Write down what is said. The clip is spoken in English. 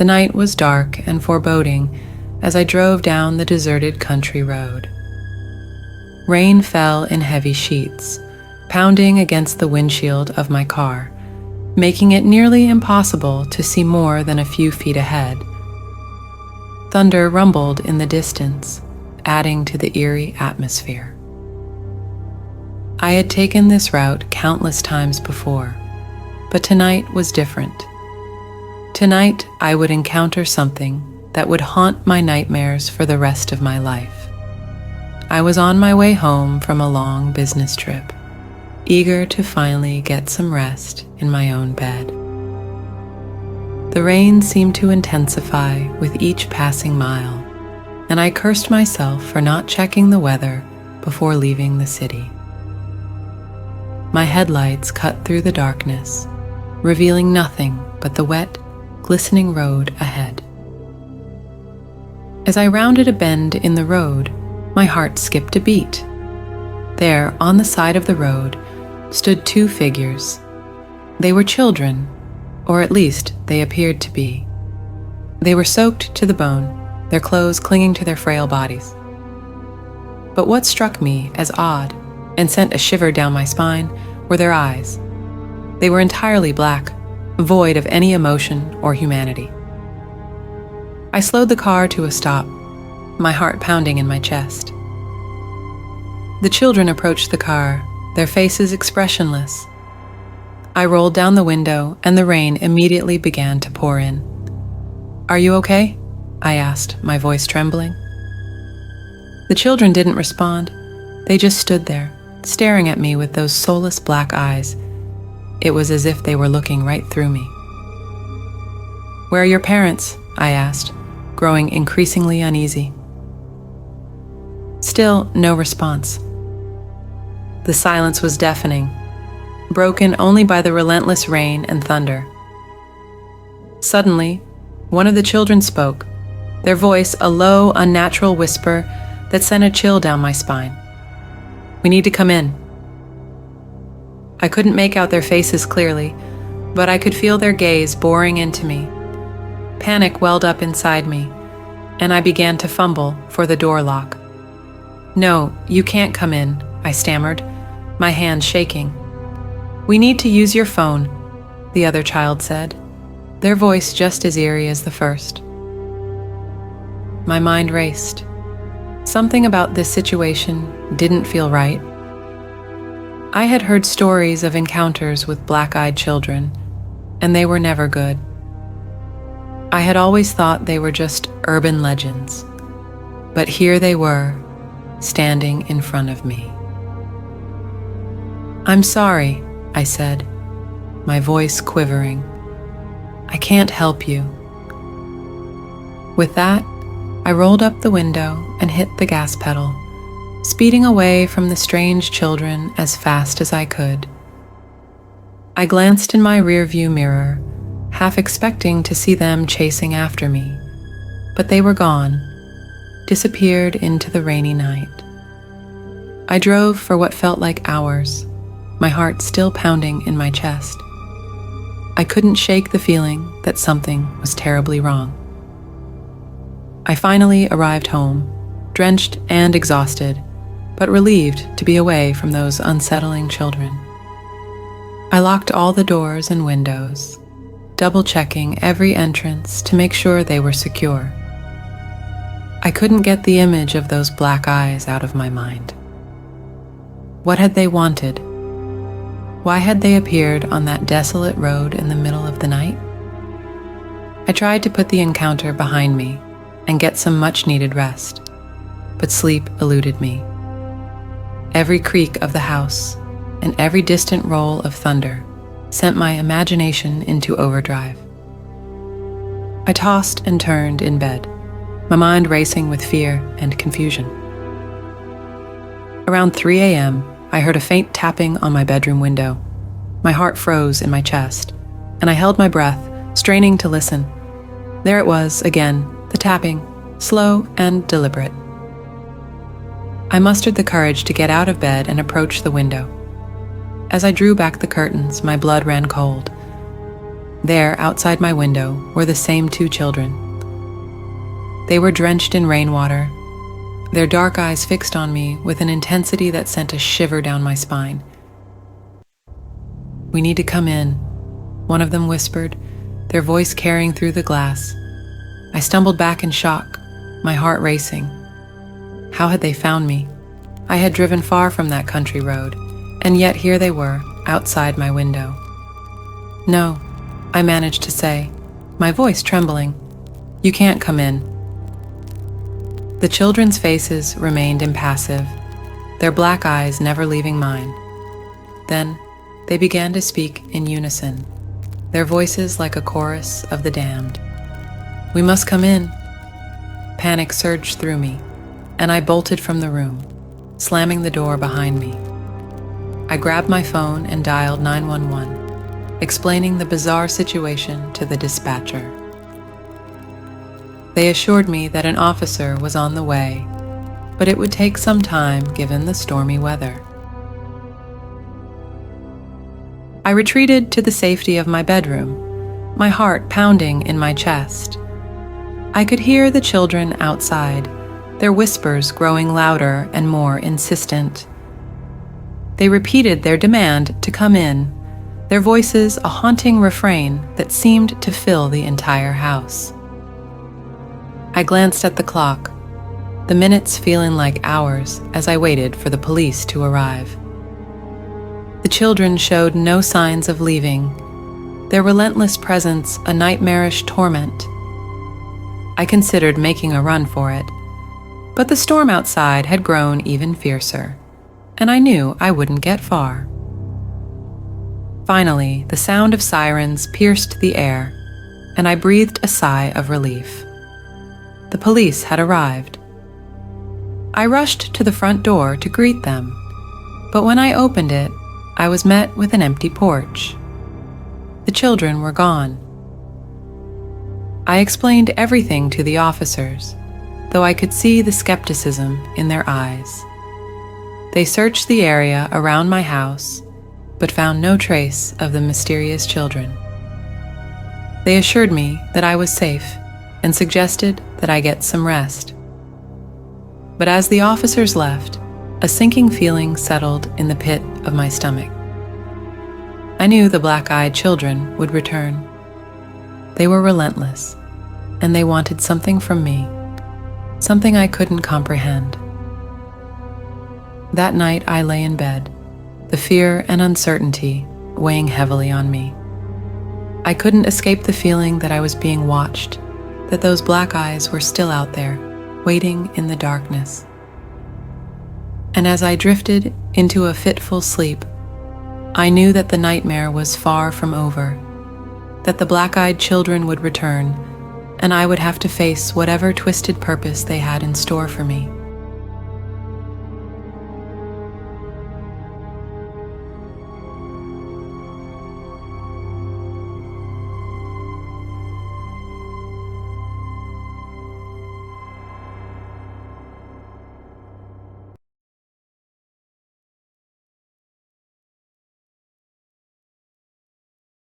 The night was dark and foreboding as I drove down the deserted country road. Rain fell in heavy sheets, pounding against the windshield of my car, making it nearly impossible to see more than a few feet ahead. Thunder rumbled in the distance, adding to the eerie atmosphere. I had taken this route countless times before, but tonight was different. Tonight, I would encounter something that would haunt my nightmares for the rest of my life. I was on my way home from a long business trip, eager to finally get some rest in my own bed. The rain seemed to intensify with each passing mile, and I cursed myself for not checking the weather before leaving the city. My headlights cut through the darkness, revealing nothing but the wet, glistening road ahead. As I rounded a bend in the road, my heart skipped a beat. There, on the side of the road, stood two figures. They were children, or at least they appeared to be. They were soaked to the bone, their clothes clinging to their frail bodies. But what struck me as odd and sent a shiver down my spine were their eyes. They were entirely black, void of any emotion or humanity. I slowed the car to a stop, my heart pounding in my chest. The children approached the car, their faces expressionless. I rolled down the window, and the rain immediately began to pour in. "Are you okay?" I asked, my voice trembling. The children didn't respond. They just stood there, staring at me with those soulless black eyes. It was as if they were looking right through me. "Where are your parents?" I asked, growing increasingly uneasy. Still no response. The silence was deafening, broken only by the relentless rain and thunder. Suddenly, one of the children spoke, their voice a low, unnatural whisper that sent a chill down my spine. "We need to come in." I couldn't make out their faces clearly, but I could feel their gaze boring into me. Panic welled up inside me, and I began to fumble for the door lock. "No, you can't come in," I stammered, my hand shaking. "We need to use your phone," the other child said, their voice just as eerie as the first. My mind raced. Something about this situation didn't feel right. I had heard stories of encounters with black-eyed children, and they were never good. I had always thought they were just urban legends, but here they were, standing in front of me. "I'm sorry," I said, my voice quivering. "I can't help you." With that, I rolled up the window and hit the gas pedal, speeding away from the strange children as fast as I could. I glanced in my rearview mirror, half expecting to see them chasing after me, but they were gone, disappeared into the rainy night. I drove for what felt like hours, my heart still pounding in my chest. I couldn't shake the feeling that something was terribly wrong. I finally arrived home, drenched and exhausted, but relieved to be away from those unsettling children. I locked all the doors and windows, double-checking every entrance to make sure they were secure. I couldn't get the image of those black eyes out of my mind. What had they wanted? Why had they appeared on that desolate road in the middle of the night? I tried to put the encounter behind me and get some much-needed rest, but sleep eluded me. Every creak of the house and every distant roll of thunder sent my imagination into overdrive. I tossed and turned in bed, my mind racing with fear and confusion. Around 3 a.m., I heard a faint tapping on my bedroom window. My heart froze in my chest, and I held my breath, straining to listen. There it was again, the tapping, slow and deliberate. I mustered the courage to get out of bed and approach the window. As I drew back the curtains, my blood ran cold. There, outside my window, were the same two children. They were drenched in rainwater, their dark eyes fixed on me with an intensity that sent a shiver down my spine. "We need to come in," one of them whispered, their voice carrying through the glass. I stumbled back in shock, my heart racing. How had they found me? I had driven far from that country road, and yet here they were, outside my window. "No," I managed to say, my voice trembling. "You can't come in." The children's faces remained impassive, their black eyes never leaving mine. Then they began to speak in unison, their voices like a chorus of the damned. "We must come in." Panic surged through me, and I bolted from the room, slamming the door behind me. I grabbed my phone and dialed 911, explaining the bizarre situation to the dispatcher. They assured me that an officer was on the way, but it would take some time given the stormy weather. I retreated to the safety of my bedroom, my heart pounding in my chest. I could hear the children outside, their whispers growing louder and more insistent. They repeated their demand to come in, their voices a haunting refrain that seemed to fill the entire house. I glanced at the clock, the minutes feeling like hours as I waited for the police to arrive. The children showed no signs of leaving, their relentless presence a nightmarish torment. I considered making a run for it, but the storm outside had grown even fiercer, and I knew I wouldn't get far. Finally, the sound of sirens pierced the air, and I breathed a sigh of relief. The police had arrived. I rushed to the front door to greet them, but when I opened it, I was met with an empty porch. The children were gone. I explained everything to the officers, though I could see the skepticism in their eyes. They searched the area around my house, but found no trace of the mysterious children. They assured me that I was safe and suggested that I get some rest. But as the officers left, a sinking feeling settled in the pit of my stomach. I knew the black-eyed children would return. They were relentless, and they wanted something from me, something I couldn't comprehend. That night I lay in bed, the fear and uncertainty weighing heavily on me. I couldn't escape the feeling that I was being watched, that those black eyes were still out there, waiting in the darkness. And as I drifted into a fitful sleep, I knew that the nightmare was far from over, that the black-eyed children would return, and I would have to face whatever twisted purpose they had in store for me.